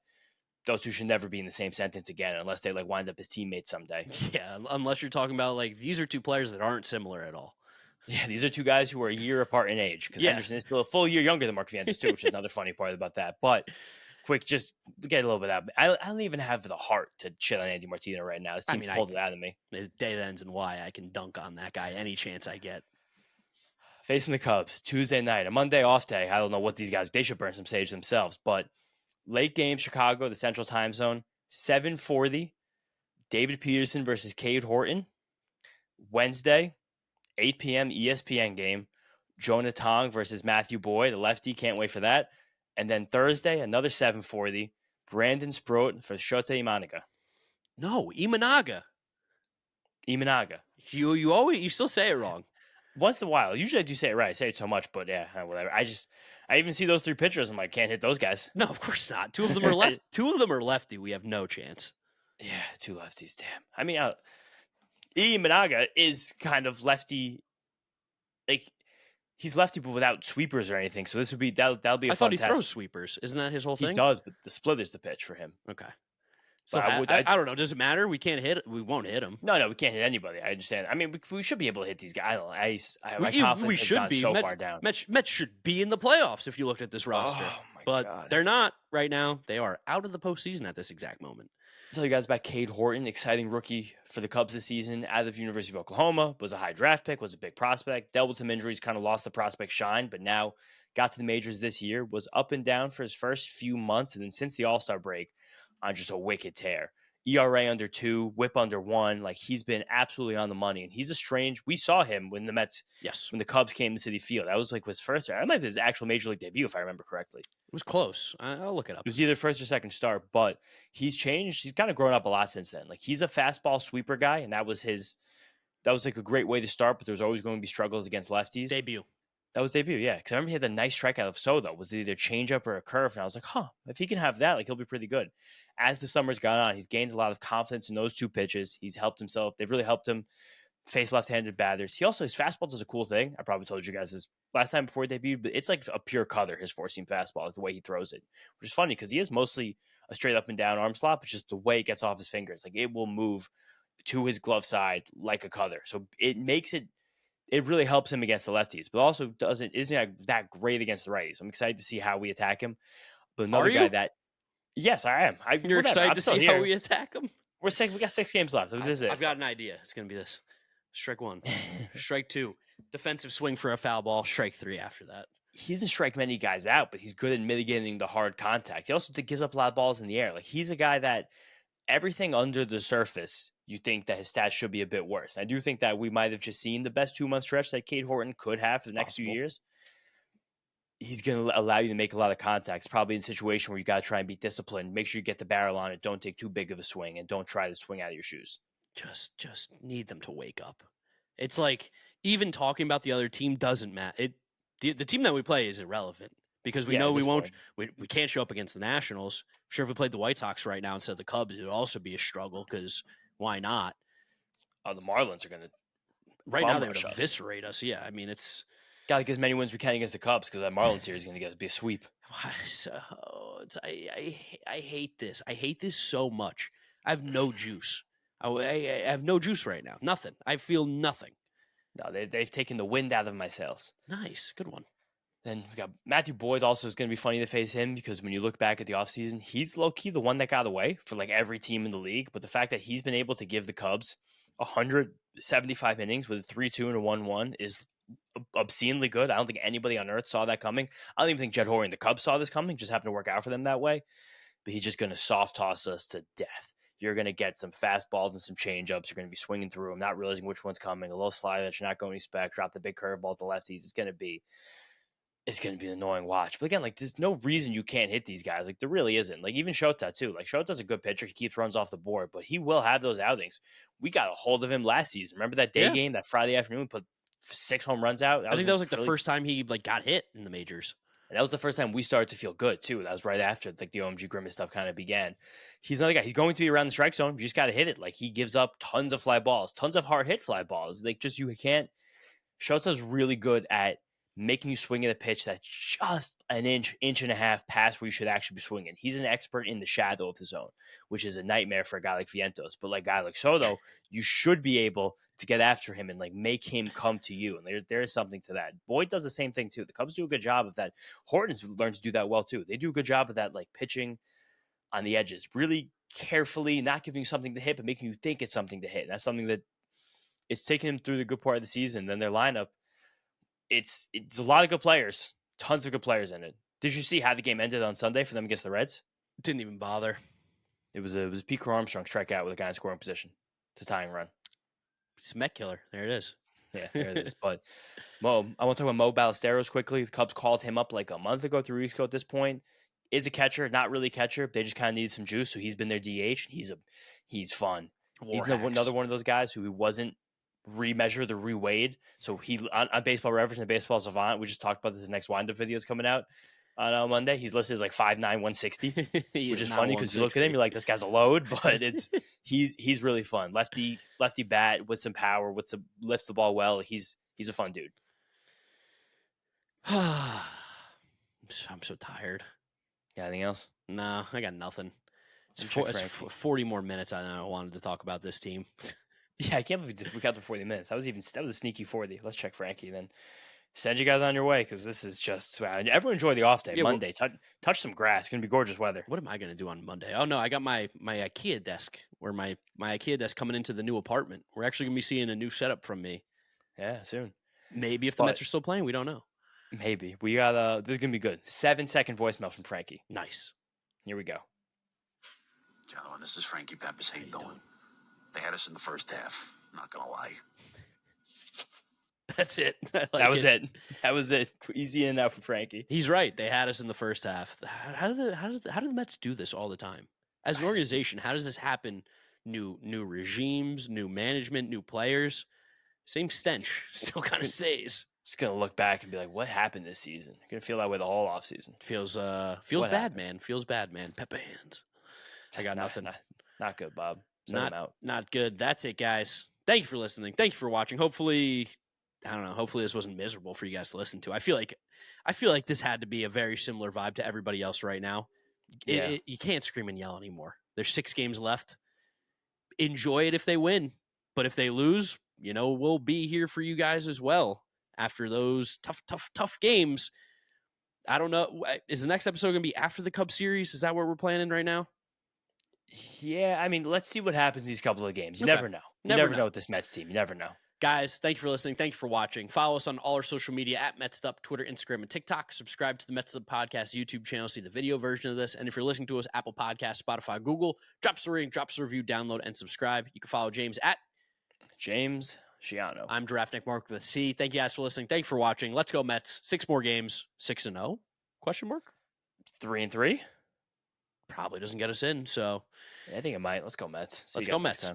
those 2 should never be in the same sentence again unless they like wind up as teammates someday. Yeah, unless you're talking about like these are 2 players that aren't similar at all. Yeah, these are 2 guys who are a year apart in age because Henderson is still a full year younger than Mark Vientos too, which is another funny part about that. But quick, just get a little bit out. I don't even have the heart to shit on Andy Martino right now. This team pulled it out of me. The day that ends in Y, I can dunk on that guy any chance I get. Facing the Cubs Tuesday night, a Monday off day. I don't know what these guys. They should burn some sage themselves, but. Late game, Chicago, the Central Time Zone, 7:40. David Peterson versus Cade Horton. Wednesday, 8 p.m. ESPN game. Jonah Tong versus Matthew Boyd, the lefty. Can't wait for that. And then Thursday, another 7:40. Brandon Sproat for Shota Imanaga. No, Imanaga. Imanaga. You still say it wrong. Once in a while. Usually I do say it right. I say it so much, but yeah, whatever. I even see those 3 pitchers. I'm like, can't hit those guys. No, of course not. 2 of them are left. 2 of them are lefty. We have no chance. Yeah, 2 lefties. Damn. I mean, Imanaga is kind of lefty. Like, he's lefty, but without sweepers or anything. So this would be that'll be a I fun thought he test. throws sweepers. Isn't that his whole He thing? does, but the splitter's the pitch for him. Okay. So But I don't know. Does it matter? We can't hit. We won't hit him. No, we can't hit anybody. I understand. I mean, we should be able to hit these guys. My We confidence has should gone be so far down. Mets should be in the playoffs if you looked at this roster, Oh, my but God. they're not right now. They are out of the postseason at this exact moment. I'll tell you guys about Cade Horton, exciting rookie for the Cubs this season, out of the University of Oklahoma, was a high draft pick, was a big prospect, dealt with some injuries, kind of lost the prospect shine, but now got to the majors this year, was up and down for his first few months, and then since the All-Star break, on just a wicked tear. ERA under 2, whip under 1. Like, he's been absolutely on the money, and he's a strange. We saw him when when the Cubs came to Citi Field. That was like his first. That might be his actual major league debut, if I remember correctly. It was close. I'll look it up. It was either first or second start, but he's changed. He's kind of grown up a lot since then. Like, he's a fastball sweeper guy, and that was like a great way to start. But there's always going to be struggles against lefties. Debut. That was debut, yeah. Because I remember he had the nice strikeout of Soto. Was it either changeup or a curve? And I was like, if he can have that, like, he'll be pretty good. As the summer's gone on, he's gained a lot of confidence in those 2 pitches. He's helped himself. They've really helped him face left-handed batters. His fastball does a cool thing. I probably told you guys this last time before he debuted, but it's like a pure cutter, his 4-seam fastball, like the way he throws it, which is funny because he is mostly a straight up and down arm slot, but just the way it gets off his fingers. Like, it will move to his glove side like a cutter. So it really helps him against the lefties, but also isn't that great against the righties. I'm excited to see how we attack him. But another guy that, yes, I am. You're excited to see how we attack him? We got 6 games left. I've got an idea. It's going to be this. Strike 1, strike 2, defensive swing for a foul ball, strike 3 after that. He doesn't strike many guys out, but he's good at mitigating the hard contact. He also gives up a lot of balls in the air. Like, he's a guy that everything under the surface, you think that his stats should be a bit worse. And I do think that we might have just seen the best 2-month stretch that Cade Horton could have for the next few years. He's going to allow you to make a lot of contacts, probably in a situation where you got to try and be disciplined. Make sure you get the barrel on it. Don't take too big of a swing, and don't try to swing out of your shoes. Just need them to wake up. It's like, even talking about the other team doesn't matter. The team that we play is irrelevant because we know we won't. We can't show up against the Nationals. I'm sure if we played the White Sox right now instead of the Cubs, it would also be a struggle because why not? Oh, the Marlins are going to right now they would eviscerate us. Yeah, I mean, it's got to get as many wins we can against the Cubs because that Marlins series is going to be a sweep. I hate this. I hate this so much. I have no juice. I have no juice right now. Nothing. I feel nothing. No, they've taken the wind out of my sails. Nice. Good one. Then we got Matthew Boyd. Also, is going to be funny to face him because when you look back at the offseason, he's low-key the one that got away for like every team in the league. But the fact that he's been able to give the Cubs 175 innings with a 3-2 and a 1-1 is obscenely good. I don't think anybody on earth saw that coming. I don't even think Jed Hoyer and the Cubs saw this coming. Just happened to work out for them that way. But he's just going to soft toss us to death. You're going to get some fastballs and some changeups. You're going to be swinging through them, not realizing which one's coming. A little slider that you're not going to expect. Drop the big curveball to lefties. It's going to be an annoying watch. But again, like, there's no reason you can't hit these guys. Like, there really isn't. Like, even Shota too. Like, Shota's a good pitcher. He keeps runs off the board, but he will have those outings. We got a hold of him last season. Remember that day game, that Friday afternoon, put 6 home runs out? I think that was like the first time he like got hit in the majors. And that was the first time we started to feel good, too. That was right after like the OMG Grimace stuff kind of began. He's another guy. He's going to be around the strike zone. You just got to hit it. Like, he gives up tons of fly balls, tons of hard hit fly balls. Like, just you can't. Shota's really good at making you swing at a pitch that's just an inch and a half past where you should actually be swinging. He's an expert in the shadow of the zone, which is a nightmare for a guy like Vientos. But like a guy like Soto, you should be able to get after him and like make him come to you. And there is something to that. Boyd does the same thing too. The Cubs do a good job of that. Horton's learned to do that well too. They do a good job of that, like pitching on the edges, really carefully, not giving you something to hit, but making you think it's something to hit. And that's something that it's taken him through the good part of the season. Then their lineup, it's a lot of good players, tons of good players in it. Did you see how the game ended on Sunday for them against the Reds? Didn't even bother. It was a Pete Crow Armstrong strikeout with a guy in scoring position to tying run. It's a Met killer. There it is. Yeah, there it is. But Mo, I want to talk about Mo Ballesteros quickly. The Cubs called him up like a month ago, 3 weeks ago at this point. Is a catcher, not really catcher. They just kind of needed some juice, so he's been their DH. He's fun. He's another one of those guys who wasn't remeasured or reweighed. So he on Baseball Reference and Baseball Savant, we just talked about this. The next windup video is coming out on Monday. He's listed as like 5'9", 160, which is funny because you look at him, you're like, this guy's a load, but he's really fun. Lefty bat with some power, lifts the ball well. He's a fun dude. I'm so tired. Got anything else? No, I got nothing. It's 40 more minutes. I wanted to talk about this team. Yeah, I can't believe we got to 40 minutes. That was a sneaky 40. Let's check Frankie then. Send you guys on your way because this is just wow. Everyone enjoy the off day. Yeah, Monday. Touch some grass. It's gonna be gorgeous weather. What am I gonna do on Monday? Oh no, I got my IKEA desk. Or my IKEA desk coming into the new apartment. We're actually gonna be seeing a new setup from me. Yeah, soon. Maybe if the Mets are still playing, we don't know. Maybe we got this is gonna be good. 7-second voicemail from Frankie. Nice. Here we go. Gentlemen, this is Frankie Peppers. How you doing? They had us in the first half. Not gonna lie. That's it. That was it. Easy in and out for Frankie. He's right. They had us in the first half. How do the Mets do this all the time? As an organization, how does this happen? New regimes, new management, new players. Same stench still kind of stays. Just gonna look back and be like, what happened this season? You're gonna feel that way the whole offseason. Feels bad, happened? man. Feels bad, man. Pepper hands. I got nothing. Not good, Bob. Not good. That's it, guys. Thank you for listening. Thank you for watching. Hopefully, I don't know. Hopefully this wasn't miserable for you guys to listen to. I feel like this had to be a very similar vibe to everybody else right now. Yeah. You can't scream and yell anymore. There's 6 games left. Enjoy it if they win, but if they lose, we'll be here for you guys as well after those tough games. I don't know. Is the next episode going to be after the Cubs series? Is that what we're planning right now? Yeah, I mean, let's see what happens in these couple of games. You never know. You never know with this Mets team. You never know. Guys, thank you for listening. Thank you for watching. Follow us on all our social media at Mets'd, Twitter, Instagram, and TikTok. Subscribe to the Mets'd Podcast YouTube channel. See the video version of this. And if you're listening to us, Apple Podcasts, Spotify, Google, drop us a rating, drop us a review, download, and subscribe. You can follow James at James Schiano. I'm Draft Nick Mark with a C. Thank you guys for listening. Thank you for watching. Let's go Mets. 6 more games. 6-0? Question mark? 3-3? Probably doesn't get us in, so I think it might. Let's go Mets. Let's go Mets.